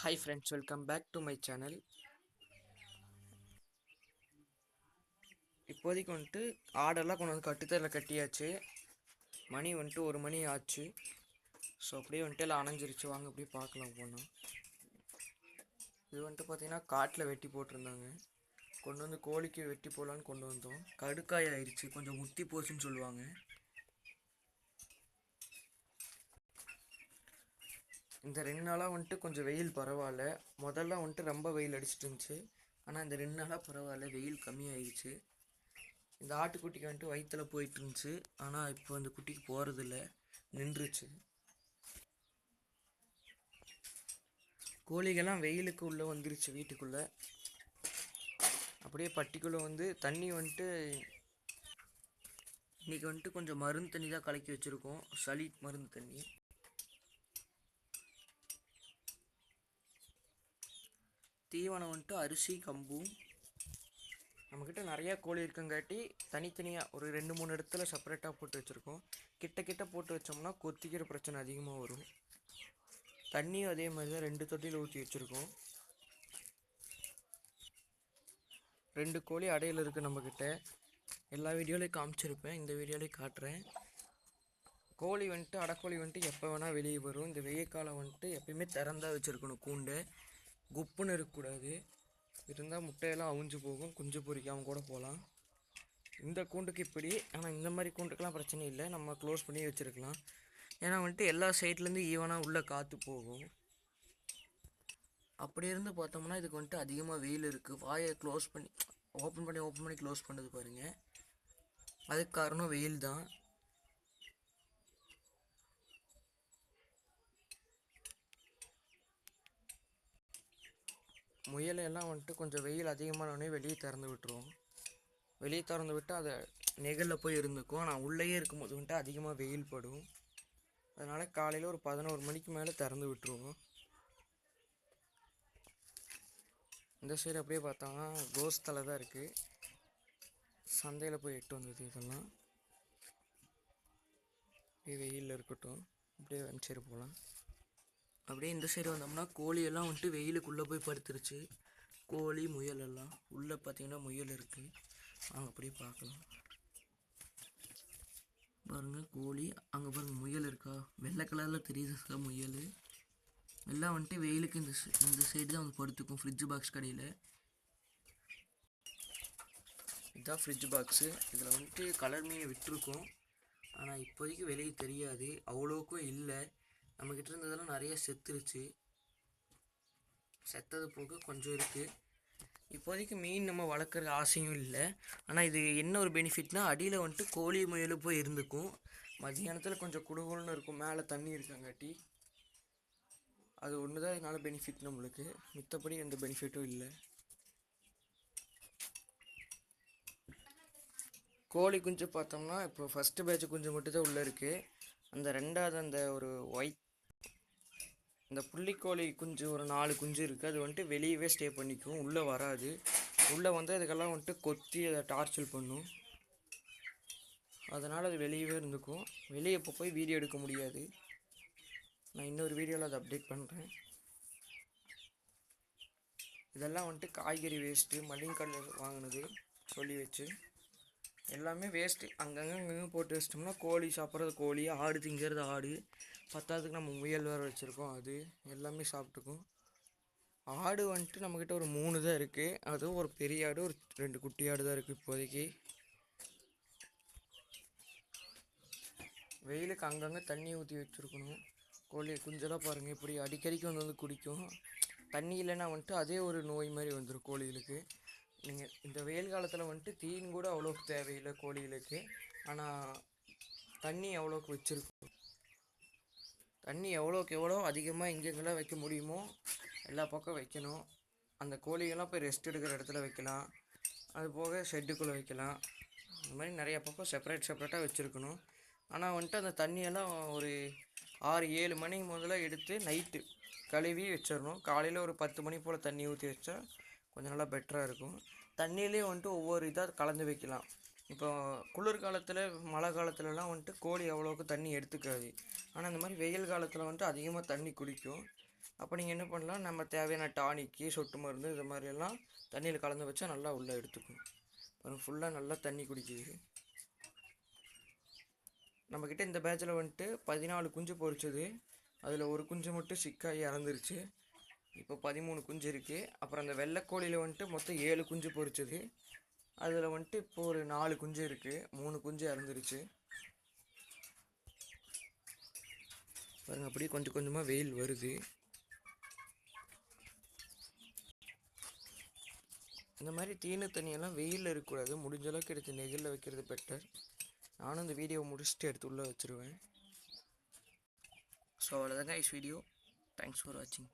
Hi friends, welcome back to my channel. இப்போதைக்கு வந்துட்டு ஆடெல்லாம் கொண்டு வந்து கட்டுத்தரில் கட்டியாச்சு. மணி வந்துட்டு 1 மணி ஆச்சு. ஸோ அப்படியே வந்துட்டு எல்லாம் அணைஞ்சிருச்சு. வாங்க அப்படியே பார்க்கலாம் போனோம். இது வந்துட்டு பார்த்தீங்கன்னா காட்டில் வெட்டி போட்டிருந்தாங்க. கொண்டு வந்து கோழிக்கு வெட்டி போடலான்னு கொண்டு வந்தோம். கடுக்காய் ஆயிடுச்சு, கொஞ்சம் முத்தி போச்சுன்னு சொல்லுவாங்க. இந்த 2 நாளாக வந்துட்டு கொஞ்சம் வெயில் பரவாயில்ல. முதல்ல வந்துட்டு ரொம்ப வெயில் அடிச்சிட்டு இருந்துச்சு. ஆனால் இந்த 2 நாளாக பரவாயில்ல, வெயில் கம்மியாயிடுச்சு. இந்த ஆட்டுக்குட்டிக்கு வந்துட்டு வயிற்றுல போயிட்டு இருந்துச்சு. ஆனால் இப்போ அந்த குட்டிக்கு போகிறதில்ல, நின்றுச்சு. கோழிகள்லாம் வெயிலுக்கு உள்ளே வந்துருச்சு வீட்டுக்குள்ளே. அப்படியே பட்டிக்குள்ளே வந்து தண்ணி வந்துட்டு இன்றைக்கி வந்துட்டு கொஞ்சம் மருந்து தண்ணி தான் கலக்கி வச்சுருக்கோம். சளி மருந்து தண்ணி. தீவனம் வந்துட்டு அரிசி கம்பு. நம்மக்கிட்ட நிறையா கோழி இருக்கங்காட்டி தனித்தனியாக ஒரு 2-3 இடத்துல செப்பரேட்டாக போட்டு வச்சுருக்கோம். கிட்ட போட்டு வச்சோம்னா கொத்திக்கிற பிரச்சனை அதிகமாக வரும். தண்ணியும் அதே மாதிரி தான் 2 தொட்டியில் ஊற்றி வச்சுருக்கோம். 2 கோழி அடையில் இருக்குது நம்மக்கிட்ட. எல்லா வீடியோலையும் காமிச்சிருப்பேன், இந்த வீடியோலையும் காட்டுறேன். கோழி வந்துட்டு அடைக்கோழி வந்துட்டு எப்போ வேணால் வெளியே வரும். இந்த வெயில் காலம் வந்துட்டு எப்பயுமே திறந்தா வச்சுருக்கணும். கூண்டை குப்புன்னு இருக்கக்கூடாது. இருந்தால் முட்டையெல்லாம் அவிஞ்சு போகும், குஞ்சு பொறிக்காமல் கூட போகலாம். இந்த கூண்டுக்கு இப்படி. ஆனால் இந்த மாதிரி கூண்டுக்கெலாம் பிரச்சனை இல்லை, நம்ம க்ளோஸ் பண்ணி வச்சுருக்கலாம். ஏன்னா வந்துட்டு எல்லா சைட்லேருந்து ஈவனாக உள்ளே காற்று போகும். அப்படி இருந்து பார்த்தோம்னா இதுக்கு வந்துட்டு அதிகமாக வெயில் இருக்குது. வாயை க்ளோஸ் பண்ணி ஓப்பன் பண்ணி க்ளோஸ் பண்ணது பாருங்கள். அதுக்கு காரணம் வெயில் தான். முயலையெல்லாம் வந்துட்டு கொஞ்சம் வெயில் அதிகமானோடனே வெளியே திறந்து விட்டுருவோம். வெளியே திறந்து விட்டு அதை நெகலில் போய் இருந்துக்கும். ஆனால் உள்ளேயே இருக்கும்போது வந்துட்டு அதிகமாக வெயில் படும். அதனால் காலையில் ஒரு 11 மணிக்கு மேலே திறந்து விட்டுருவோம். இந்த சைடு அப்படியே பார்த்தோம்னா கோஸ் தலை தான் இருக்குது. சந்தையில் போய் எட்டு வந்தது இதெல்லாம். அப்படியே வெயிலில் இருக்கட்டும், அப்படியே அந்த சைடு போகலாம். அப்படியே இந்த சைடு வந்தோம்னா கோழியெல்லாம் வந்துட்டு வெயிலுக்குள்ளே போய் படுத்துருச்சு. கோழி முயல் எல்லாம் உள்ளே பார்த்தீங்கன்னா முயல் இருக்குது. வாங்க அப்படியே பார்க்கலாம். பாருங்கள் கோழி, அங்கே பாருங்கள் முயல் இருக்கா, வெள்ளை கலரில் தெரியுது முயல். எல்லாம் வந்துட்டு வெயிலுக்கு இந்த சைடு தான் வந்து படுத்துக்கும். ஃப்ரிட்ஜ் பாக்ஸ் கடையில் இதுதான் ஃப்ரிட்ஜ் பாக்ஸு. இதில் வந்துட்டு கலர் மீன் விட்டுருக்கோம். ஆனால் இப்போதைக்கு வெளியே தெரியாது, அவ்வளோக்கும் இல்லை. நம்மக்கிட்ட இருந்ததெல்லாம் நிறைய செத்துருச்சு. செத்தது போக கொஞ்சம் இருக்குது. இப்போதைக்கு மீன் நம்ம வளர்க்குற ஆசையும் இல்லை. ஆனால் இது என்ன ஒரு பெனிஃபிட்னால் அடியில் வந்துட்டு கோழி முயல் போய் இருந்துக்கும். மதியானத்தில் கொஞ்சம் குடுகுள்னு இருக்கும், மேலே தண்ணி இருக்கங்காட்டி. அது ஒன்று தான் இதனால் பெனிஃபிட் நம்மளுக்கு. மித்தபடி எந்த பெனிஃபிட்டும் இல்லை. கோழி குஞ்சு பார்த்தோம்னா இப்போ ஃபஸ்ட்டு பேட்ச் குஞ்சு மட்டும் தான் உள்ளே இருக்குது. அந்த ரெண்டாவது அந்த ஒரு ஒயிட் இந்த புள்ளிக்கோழி குஞ்சு ஒரு 4 குஞ்சு இருக்குது. அது வந்துட்டு வெளியவே ஸ்டே பண்ணிக்கும், உள்ளே வராது. உள்ளே வந்து அதுக்கெல்லாம் வந்துட்டு கொத்தி அதை டார்ச்சர் பண்ணும். அதனால் அது வெளியவே இருந்துக்கும். வெளியே இப்போ போய் வீடியோ எடுக்க முடியாது. நான் இன்னொரு வீடியோவில் அதை அப்டேட் பண்ணுறேன். இதெல்லாம் வந்துட்டு காய்கறி வேஸ்ட்டு, மளிகை கடையில் வாங்கினது சொல்லி வச்சு எல்லாமே வேஸ்ட்டு. அங்கங்கே போட்டு வச்சிட்டோம்னா கோழி சாப்பிட்றது கோழி, ஆடு திங்கிறது ஆடு, பத்தாவதுக்கு நம்ம முயல் வேறு வச்சுருக்கோம், அது எல்லாமே சாப்பிட்டுக்கும். ஆடு வந்துட்டு நம்மக்கிட்ட ஒரு 3 தான் இருக்குது. அதுவும் ஒரு பெரிய ஆடு, ஒரு 2 குட்டி ஆடு தான் இருக்குது இப்போதைக்கு. வெயிலுக்கு அங்கங்கே தண்ணி ஊற்றி வச்சுருக்கணும். கோழி குஞ்செல்லாம் பாருங்கள் இப்படி அடிக்கடிக்கு வந்து குடிக்கும். தண்ணி இல்லைன்னா வந்துட்டு அதே ஒரு நோய் மாதிரி வந்துடும் கோழிகளுக்கு. நீங்கள் இந்த வெயில் காலத்தில் வந்துட்டு தீன் கூட அவ்வளோக்கு தேவையில்லை கோழிகளுக்கு. ஆனால் தண்ணி எவ்வளோக்கு வச்சுருக்கோம். தண்ணி எவ்வளோக்கு எவ்வளோ அதிகமாக எங்கெங்கெல்லாம் வைக்க முடியுமோ எல்லா பக்கம் வைக்கணும். அந்த கோழிகள்லாம் போய் ரெஸ்ட் எடுக்கிற இடத்துல வைக்கலாம். அது போக ஷெட்டுக்குள்ளே வைக்கலாம். இந்த மாதிரி நிறையா பக்கம் செப்பரேட்டாக வச்சுருக்கணும். ஆனால் வந்துட்டு அந்த தண்ணியெல்லாம் ஒரு 6-7 மணி முதல்ல எடுத்து நைட்டு கழுவி வச்சிடணும். காலையில் ஒரு 10 மணி போல் தண்ணி ஊற்றி வச்சா கொஞ்சம் நல்லா பெட்டராக இருக்கும். தண்ணியிலே வந்துட்டு ஒவ்வொரு இதாக கலந்து வைக்கலாம். இப்போ குளிர்காலத்தில் மழை காலத்துலலாம் வந்துட்டு கோழி அவ்வளோக்கு தண்ணி எடுத்துக்காது. ஆனால் இந்த மாதிரி வெயில் காலத்தில் வந்துட்டு அதிகமாக தண்ணி குடிக்கும். அப்போ நீங்கள் என்ன பண்ணலாம், நம்ம தேவையான டானிக்கு சொட்டு மருந்து இது மாதிரியெல்லாம் தண்ணியில் கலந்து வச்சா நல்லா உள்ளே எடுத்துக்கும். பாருங்கள் ஃபுல்லாக நல்லா தண்ணி குடிக்குது. நம்மக்கிட்ட இந்த பேட்சில் வந்துட்டு 14 குஞ்சு பொரிச்சது. அதில் ஒரு குஞ்சு மட்டும் சிக்காகி இறந்துருச்சு. இப்போ 13 குஞ்சு இருக்குது. அப்புறம் அந்த வெள்ளைக்கோழியில் வந்துட்டு மொத்தம் 7 குஞ்சு பொரிச்சது. அதில் வந்துட்டு இப்போ ஒரு 4 குஞ்சு இருக்குது. 3 குஞ்சு இறந்துருச்சு. பாருங்கள் அப்படியே கொஞ்சம் கொஞ்சமாக வெயில் வருது. இந்த மாதிரி தீனி தண்ணியெல்லாம் வெயிலில் இருக்கக்கூடாது. முடிஞ்ச அளவுக்கு எடுத்து நெகிழில் வைக்கிறது பெட்டர். நானும் இந்த வீடியோவை முடிச்சுட்டு எடுத்து உள்ளே வச்சுருவேன். ஸோ அவ்வளோதாங்க வீடியோ. தேங்க்ஸ் ஃபார் வாட்சிங்.